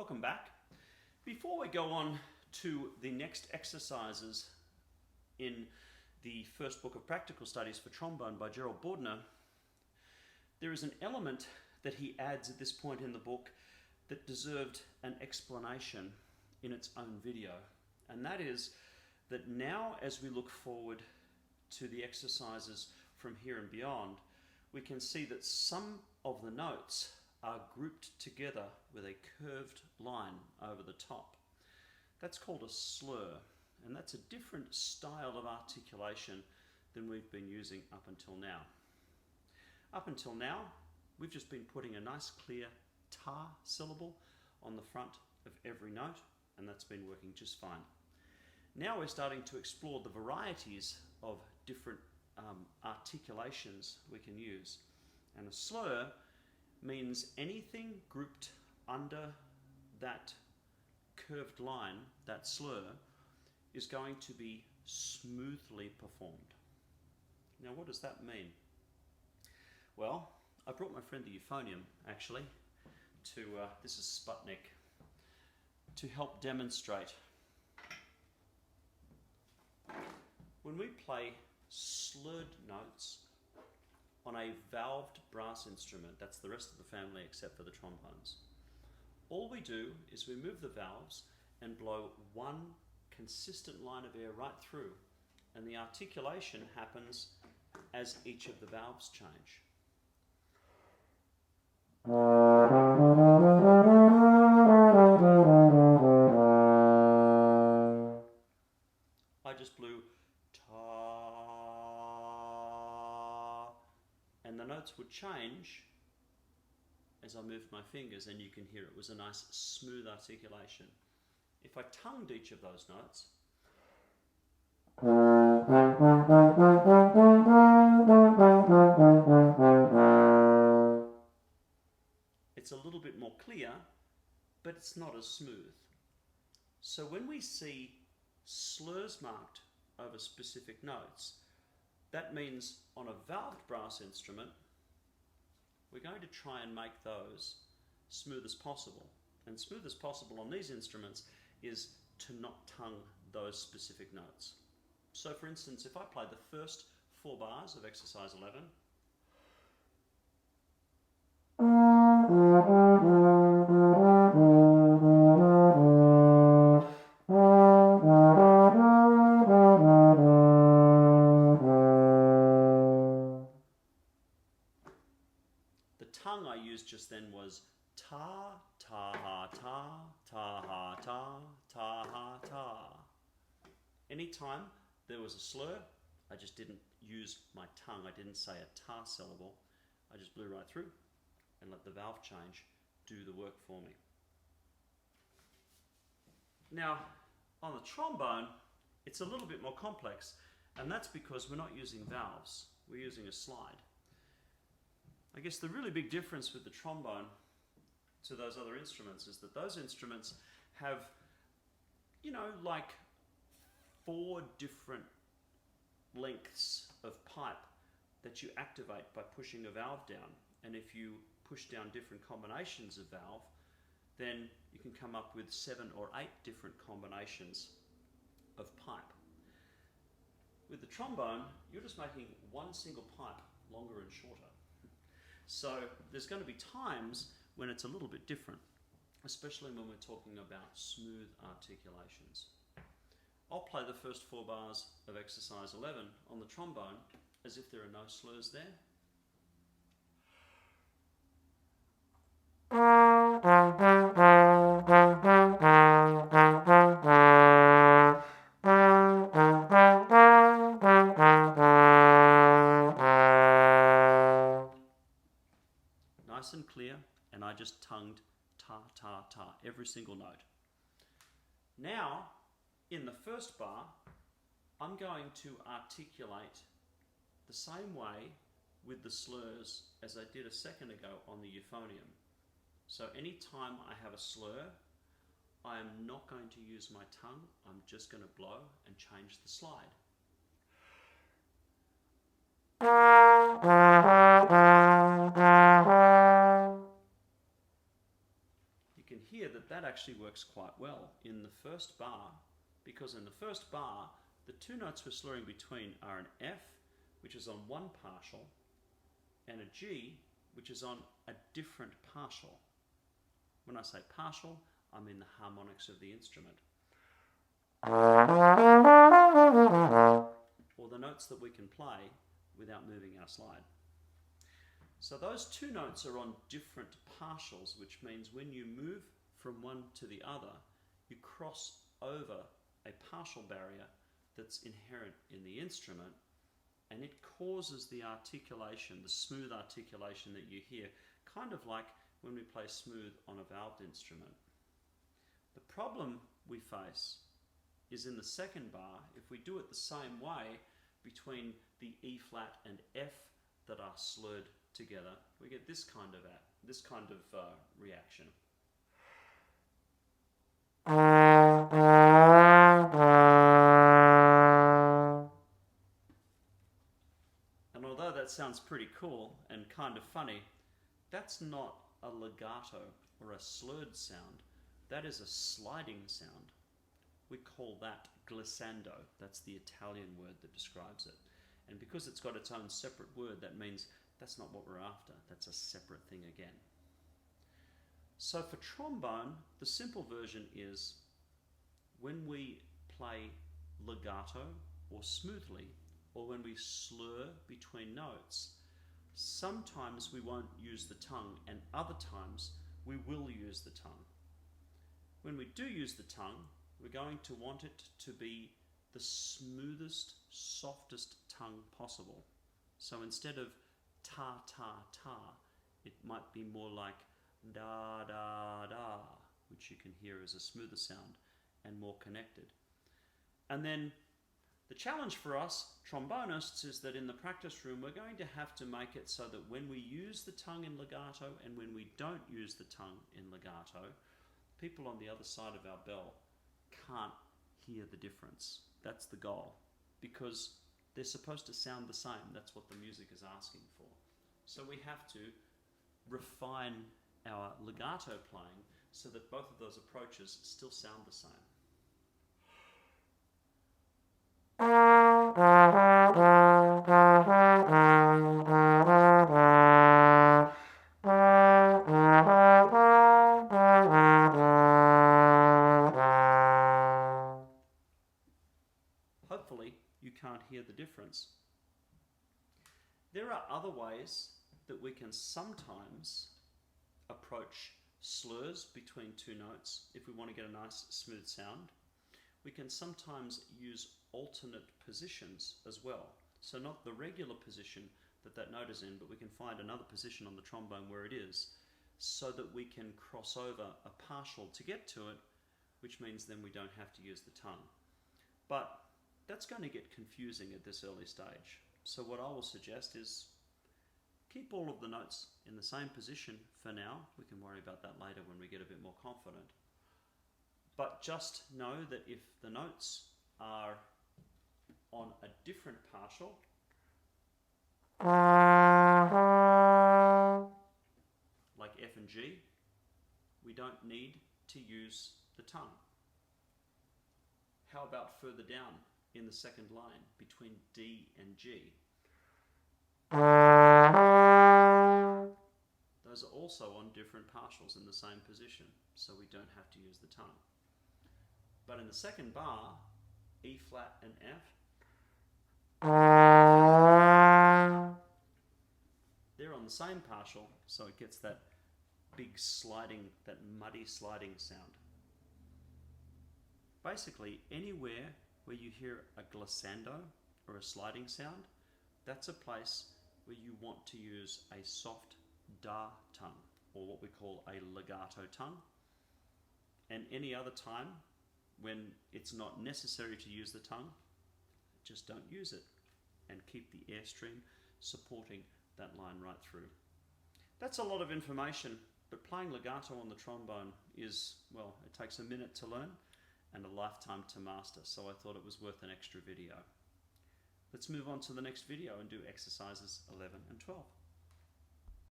Welcome back. Before we go on to the next exercises in the first book of practical studies for trombone by Gerald Bordner, there is an element that he adds at this point in the book that deserved an explanation in its own video. And that is that now as we look forward to the exercises from here and beyond, we can see that some of the notes are grouped together with a curved line over the top. That's called a slur, and that's a different style of articulation than we've been using up until now. Up until now, we've just been putting a nice clear ta syllable on the front of every note, and that's been working just fine. Now we're starting to explore the varieties of different articulations we can use. And a slur means anything grouped under that curved line, that slur, is going to be smoothly performed. Now what does that mean? Well, I brought my friend the euphonium actually to, this is Sputnik, to help demonstrate. When we play slurred notes on a valved brass instrument, that's the rest of the family except for the trombones, all we do is we move the valves and blow one consistent line of air right through, and the articulation happens as each of the valves change. I just blew ta, and the notes would change as I moved my fingers, and you can hear it was a nice smooth articulation. If I tongued each of those notes, it's a little bit more clear, but it's not as smooth. So when we see slurs marked over specific notes, that means on a valved brass instrument, we're going to try and make those smooth as possible. And smooth as possible on these instruments is to not tongue those specific notes. So for instance, if I play the first 4 bars of exercise 11, the tongue I used just then was ta, ta, ha, ta, ta, ha, ta, ta, ha, ta. Anytime there was a slur, I just didn't use my tongue. I didn't say a ta syllable. I just blew right through and let the valve change do the work for me. Now, on the trombone, it's a little bit more complex, and that's because we're not using valves. We're using a slide. I guess the really big difference with the trombone to those other instruments is that those instruments have, like 4 different lengths of pipe that you activate by pushing a valve down. And if you push down different combinations of valve, then you can come up with 7 or 8 different combinations of pipe. With the trombone, you're just making one single pipe longer and shorter. So there's going to be times when it's a little bit different, especially when we're talking about smooth articulations. I'll play the first 4 bars of exercise 11 on the trombone as if there are no slurs there. Nice and clear, and I just tongued ta, ta, ta, every single note. Now, in the first bar, I'm going to articulate the same way with the slurs as I did a second ago on the euphonium. So anytime I have a slur, I am not going to use my tongue, I'm just going to blow and change the slide. You can hear that that actually works quite well in the first bar, because in the first bar, the two notes we're slurring between are an F, which is on one partial, and a G, which is on a different partial. When I say partial, I mean the harmonics of the instrument, or the notes that we can play without moving our slide. So those two notes are on different partials, which means when you move from one to the other, you cross over a partial barrier that's inherent in the instrument, and it causes the articulation, the smooth articulation that you hear, kind of like when we play smooth on a valved instrument. The problem we face is in the second bar, if we do it the same way between the E flat and F that are slurred together, we get this kind of reaction. And although that sounds pretty cool and kind of funny, that's not a legato or a slurred sound. That is a sliding sound. We call that glissando. That's the Italian word that describes it. And because it's got its own separate word, that means that's not what we're after. That's a separate thing again. So for trombone, the simple version is when we play legato or smoothly, or when we slur between notes, sometimes we won't use the tongue, and other times we will use the tongue. When we do use the tongue, we're going to want it to be the smoothest, softest tongue possible. So instead of ta, ta, ta, it might be more like da, da, da, which you can hear as a smoother sound and more connected. And then the challenge for us trombonists is that in the practice room, we're going to have to make it so that when we use the tongue in legato and when we don't use the tongue in legato, people on the other side of our bell can't hear the difference. That's the goal, because they're supposed to sound the same. That's what the music is asking for. So we have to refine our legato playing so that both of those approaches still sound the same. Hopefully, you can't hear the difference. There are other ways that we can sometimes approach slurs between two notes if we want to get a nice smooth sound. We can sometimes use alternate positions as well. So not the regular position that that note is in, but we can find another position on the trombone where it is, so that we can cross over a partial to get to it, which means then we don't have to use the tongue. But that's going to get confusing at this early stage. So what I will suggest is keep all of the notes in the same position for now. We can worry about that later when we get a bit more confident. But just know that if the notes are on a different partial, like F and G, we don't need to use the tongue. How about further down in the second line between D and G? Those are also on different partials in the same position, so we don't have to use the tongue. But in the second bar, E flat and F, they're on the same partial, so it gets that big sliding, that muddy sliding sound. Basically, anywhere where you hear a glissando or a sliding sound, that's a place where you want to use a soft da tongue, or what we call a legato tongue. And any other time when it's not necessary to use the tongue, just don't use it and keep the airstream supporting that line right through. That's a lot of information, but playing legato on the trombone is, well, it takes a minute to learn and a lifetime to master, so I thought it was worth an extra video. Let's move on to the next video and do exercises 11 and 12.